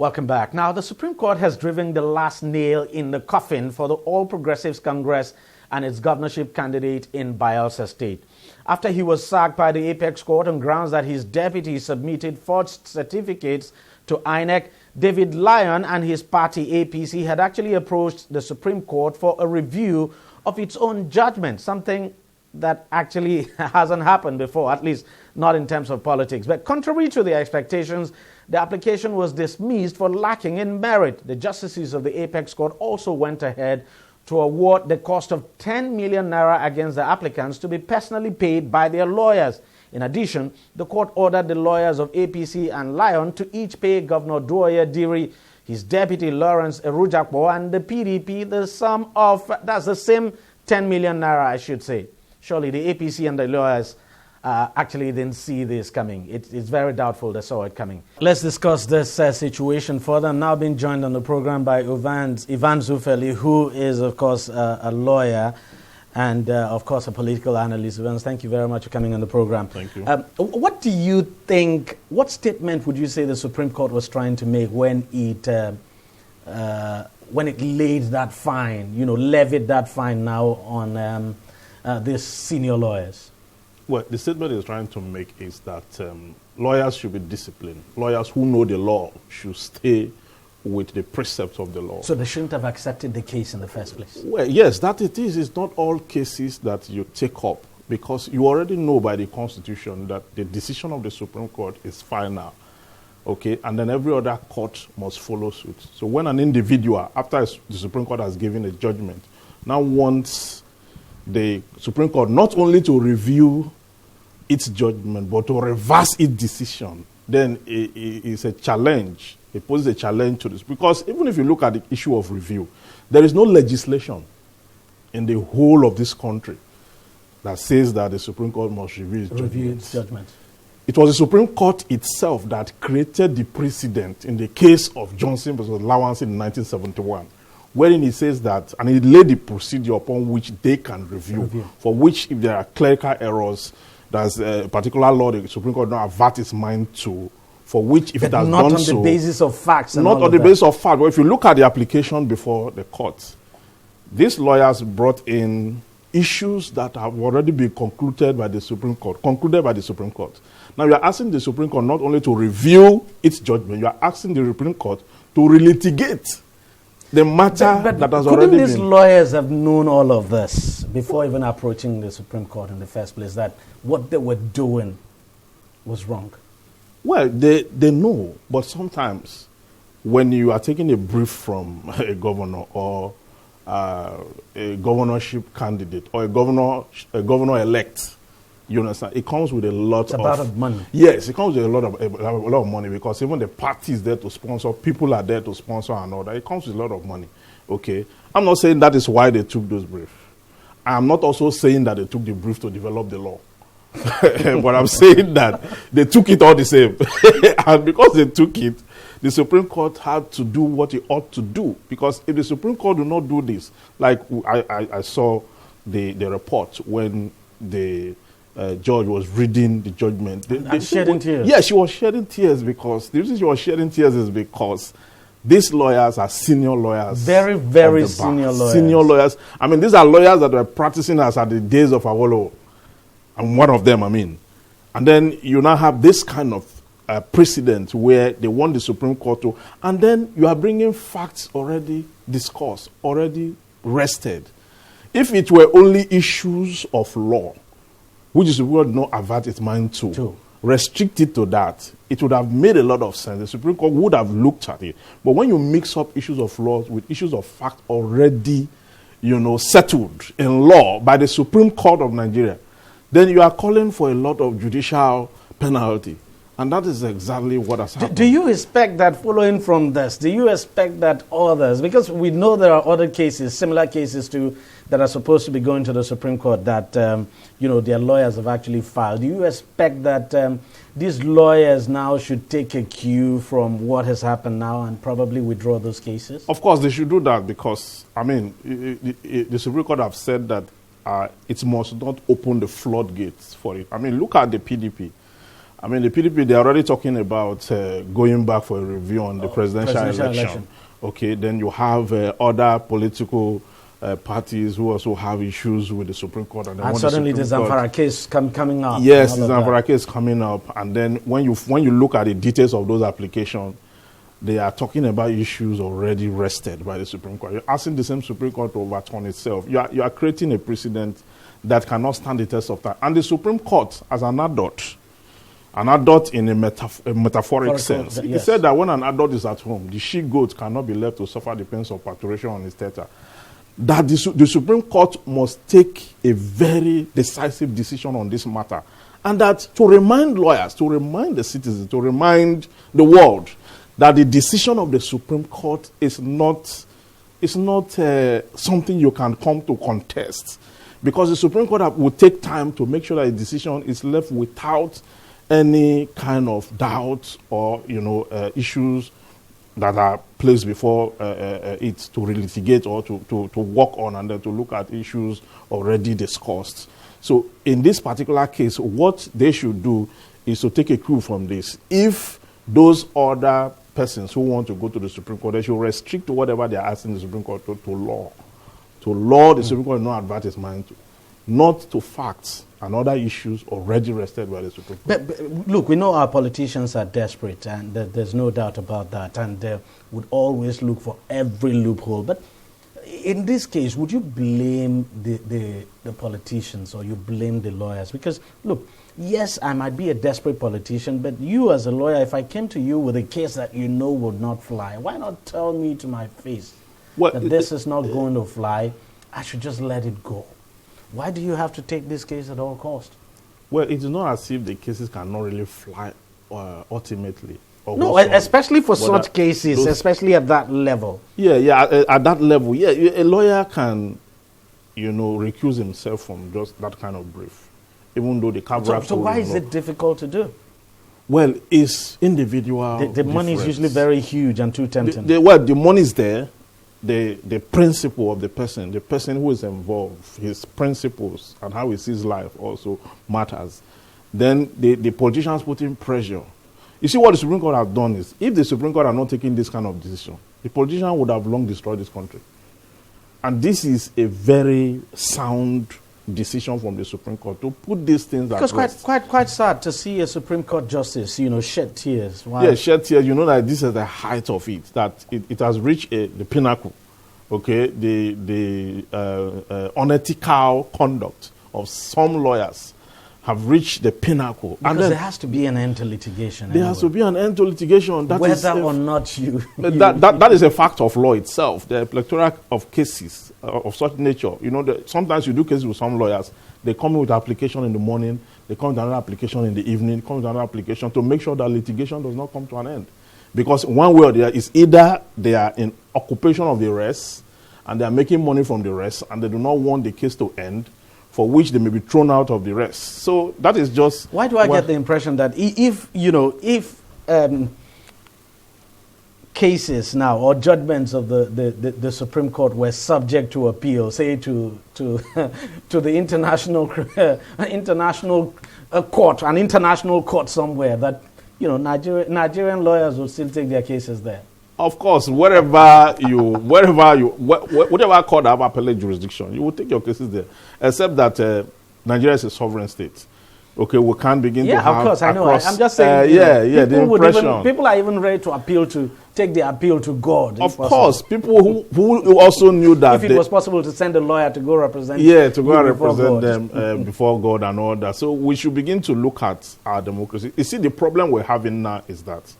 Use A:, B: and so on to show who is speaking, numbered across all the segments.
A: Welcome back. Now, the Supreme Court has driven the last nail in the coffin for the All Progressives Congress and its governorship candidate in Bayelsa State. After he was sacked by the Apex Court on grounds that his deputy submitted forged certificates to INEC, David Lyon and his party APC had actually approached the Supreme Court for a review of its own judgment, something that actually hasn't happened before, at least not in terms of politics. But contrary to their expectations, the application was dismissed for lacking in merit. The justices of the Apex Court also went ahead to award the cost of 10 million naira against the applicants to be personally paid by their lawyers. In addition, the court ordered the lawyers of APC and Lyon to each pay Governor Duoye Diri, his deputy Lawrence Erujakpo, and the PDP the sum of, that's the same 10 million naira, I should say. Surely the APC and the lawyers actually didn't see this coming. It's very doubtful they saw it coming. Let's discuss this situation further. I'm now being joined on the program by Ivan Zufeli, who is, of course, a lawyer and, of course, a political analyst. Ivan, thank you very much for coming on the program.
B: Thank you.
A: What do you think, what statement would you say the Supreme Court was trying to make when it laid that fine, levied that fine now on these senior lawyers?
B: Well, the statement is trying to make is that lawyers should be disciplined. Lawyers who know the law should stay with the precepts of the law.
A: So they shouldn't have accepted the case in the first place?
B: Well, yes, that it is. It's not all cases that you take up, because you already know by the Constitution that the decision of the Supreme Court is final. Okay, and then every other court must follow suit. So when an individual, after the Supreme Court has given a judgment, now wants the Supreme Court not only to review its judgment, but to reverse its decision, then it's a challenge. It poses a challenge to this. Because even if you look at the issue of review, there is no legislation in the whole of this country that says that the Supreme Court must review its judgment. It was the Supreme Court itself that created the precedent in the case of Johnson versus Lawrence in 1971, wherein it says that, and it laid the procedure upon which they can review, for which if there are clerical errors, there's a particular law the Supreme Court not avert its mind to, for which if it has done so...
A: Not on the basis of facts.
B: Not on the basis of fact. But if you look at the application before the court, these lawyers brought in issues that have already been concluded by the Supreme Court. Now you are asking the Supreme Court not only to review its judgment, you are asking the Supreme Court to relitigate the matter
A: but
B: that has already been...
A: Couldn't these lawyers have known all of this before even approaching the Supreme Court in the first place, that what they were doing was wrong?
B: Well, they know, but sometimes when you are taking a brief from a governor or a governorship candidate or a governor-elect, you understand, it comes with a lot
A: of money.
B: Yes, it comes with a lot of money, because even the party is there to sponsor, people are there to sponsor and all that. It comes with a lot of money. Okay, I'm not saying that is why they took those briefs. I'm not also saying that they took the brief to develop the law. But I'm saying that they took it all the same. And because they took it, the Supreme Court had to do what it ought to do. Because if the Supreme Court do not do this, like I saw the report when the judge was reading the judgment.
A: Shedding tears.
B: Yeah, she was shedding tears, because the reason she was shedding tears is because these lawyers are senior lawyers.
A: Very, very senior lawyers.
B: Senior lawyers. I mean, these are lawyers that were practicing as at the days of Awolowo. I'm one of them, And then you now have this kind of precedent where they want the Supreme Court to, and then you are bringing facts already discussed, already rested. If it were only issues of law, which is would not avert its mind to, restrict it to that, it would have made a lot of sense. The Supreme Court would have looked at it. But when you mix up issues of law with issues of fact already, settled in law by the Supreme Court of Nigeria, then you are calling for a lot of judicial penalty. And that is exactly what has happened.
A: Do you expect that, following from this, do you expect that others, because we know there are other cases, similar cases too, that are supposed to be going to the Supreme Court that, their lawyers have actually filed. Do you expect that these lawyers now should take a cue from what has happened now and probably withdraw those cases?
B: Of course, they should do that, because, the Supreme Court have said that it must not open the floodgates for it. Look at the PDP. I mean, the PDP, they're already talking about going back for a review on the presidential election. Okay, then you have other political parties who also have issues with the Supreme Court.
A: And suddenly the Zamfara case coming up.
B: Yes, the Zamfara case coming up. And then when you look at the details of those applications, they are talking about issues already rested by the Supreme Court. You're asking the same Supreme Court to overturn itself. You are creating a precedent that cannot stand the test of time. And the Supreme Court, as an adult in a metaphoric sense, yes. It said that when an adult is at home, the she-goat cannot be left to suffer the pains of parturition on his theatre. That the Supreme Court must take a very decisive decision on this matter. And that to remind lawyers, to remind the citizens, to remind the world that the decision of the Supreme Court is not something you can come to contest. Because the Supreme Court will take time to make sure that a decision is left without any kind of doubt or issues that are placed before it to relitigate or to work on and then to look at issues already discussed. So in this particular case, what they should do is to take a cue from this. If those other persons who want to go to the Supreme Court, they should restrict to whatever they are asking the Supreme Court to law. To law, the Supreme Court will not advert its mind to, not to facts and other issues already rested by the Supreme Court.
A: But look, we know our politicians are desperate, and there's no doubt about that, and they would always look for every loophole. But in this case, would you blame the politicians or you blame the lawyers? Because, look, yes, I might be a desperate politician, but you as a lawyer, if I came to you with a case that you know would not fly, why not tell me to my face that this is not going to fly? I should just let it go. Why do you have to take this case at all costs?
B: Well, it is not as if the cases cannot really fly ultimately.
A: No, especially for such cases, especially at that level.
B: Yeah, at that level, yeah, a lawyer can, recuse himself from just that kind of brief, even though the caveat.
A: So why is it difficult to do?
B: Well, it's individual.
A: The money is usually very huge and too tempting.
B: The money is there. The principle of the person who is involved, his principles and how he sees life also matters. Then the politicians put in pressure. You see what the Supreme Court has done is, if the Supreme Court had not taken this kind of decision, the politician would have long destroyed this country. And this is a very sound decision from the Supreme Court to put these things at rest.
A: Because quite sad to see a Supreme Court justice, shed tears. Why?
B: Yeah, shed tears. You know that this is the height of it, that it has reached the pinnacle. Okay, the unethical conduct of some lawyers have reached the pinnacle.
A: Because there has to be an end to litigation.
B: There has to be an end to litigation.
A: Whether or not you...
B: that is a fact of law itself. The plethora of cases of such nature. Sometimes you do cases with some lawyers. They come with an application in the morning. They come with another application in the evening. Come with another application to make sure that litigation does not come to an end. Because one way or the other is either they are in occupation of the rest and they are making money from the rest and they do not want the case to end, for which they may be thrown out of the rest. So that is just...
A: Why do I get the impression that if cases now or judgments of the Supreme Court were subject to appeal, say to the international court, an international court somewhere, that Nigerian lawyers would still take their cases there?
B: Of course, whatever court have appellate jurisdiction, you will take your cases there. Except that Nigeria is a sovereign state. Okay, we can't begin to have...
A: Yeah, of course, I know. I'm just saying,
B: the impression.
A: People are even ready to take the appeal to God.
B: Of course, people who also knew that...
A: If it was possible to send a lawyer to go represent...
B: Yeah, to go and represent them before God and all that. So we should begin to look at our democracy. You see, the problem we're having now is that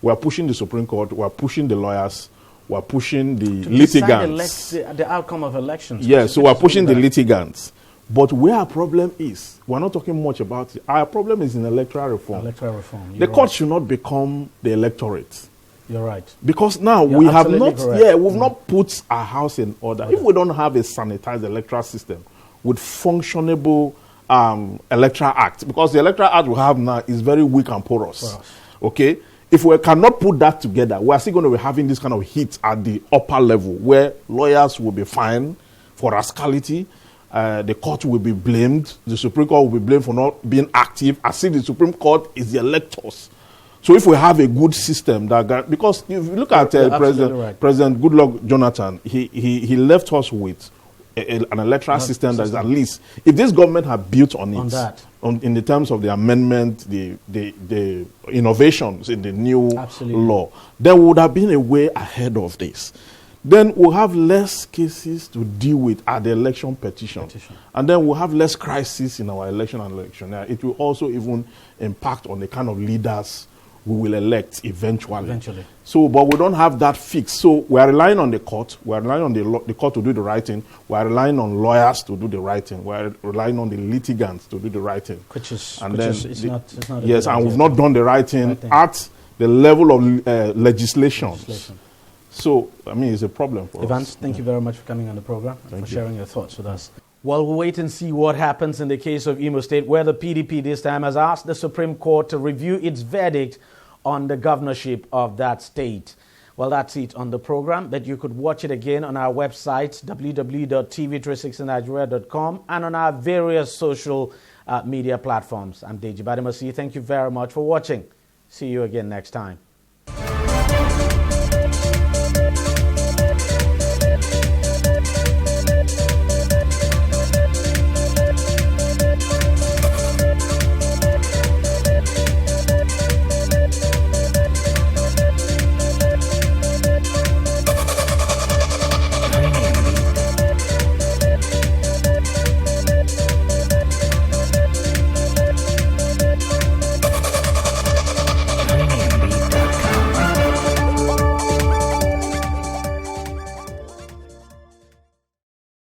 B: we're pushing the Supreme Court, we're pushing the lawyers, we're pushing the litigants.
A: The outcome of elections.
B: Yeah, so we're pushing the litigants. But where our problem is, we're not talking much about it. Our problem is in electoral reform. The court should not become the electorate.
A: You're right.
B: Because now we've not put our house in order. If we don't have a sanitized electoral system with functionable electoral act, because the electoral act we have now is very weak and porous. Okay? If we cannot put that together, we are still going to be having this kind of heat at the upper level where lawyers will be fined for rascality. the court will be blamed. The Supreme Court will be blamed for not being active, as if the Supreme Court is the electors. So if we have a good system because if you look at President Goodluck Jonathan, he left us with an electoral system that is at least, if this government had built on it, in the terms of the amendment, the innovations in the new law, there would have been a way ahead of this. Then we'll have less cases to deal with at the election petition. And then we'll have less crisis in our election and electioneer. It will also even impact on the kind of leaders we will elect eventually. So, but we don't have that fixed. So we are relying on the court. We are relying on the court to do the right thing. We are relying on lawyers to do the right thing. We are relying on the litigants to do the right thing.
A: It's not
B: yes, and we've not done the right thing at the level of legislation. So, I mean, it's a problem for
A: Evans, thank you very much for coming on the program and for sharing your thoughts with us. Well, we'll wait and see what happens in the case of Imo State, where the PDP this time has asked the Supreme Court to review its verdict on the governorship of that state. Well, that's it on the program, but you could watch it again on our website, www.TV360Nigeria.com, and on our various social media platforms. I'm DEJI Bademasi. Thank you very much for watching. See you again next time.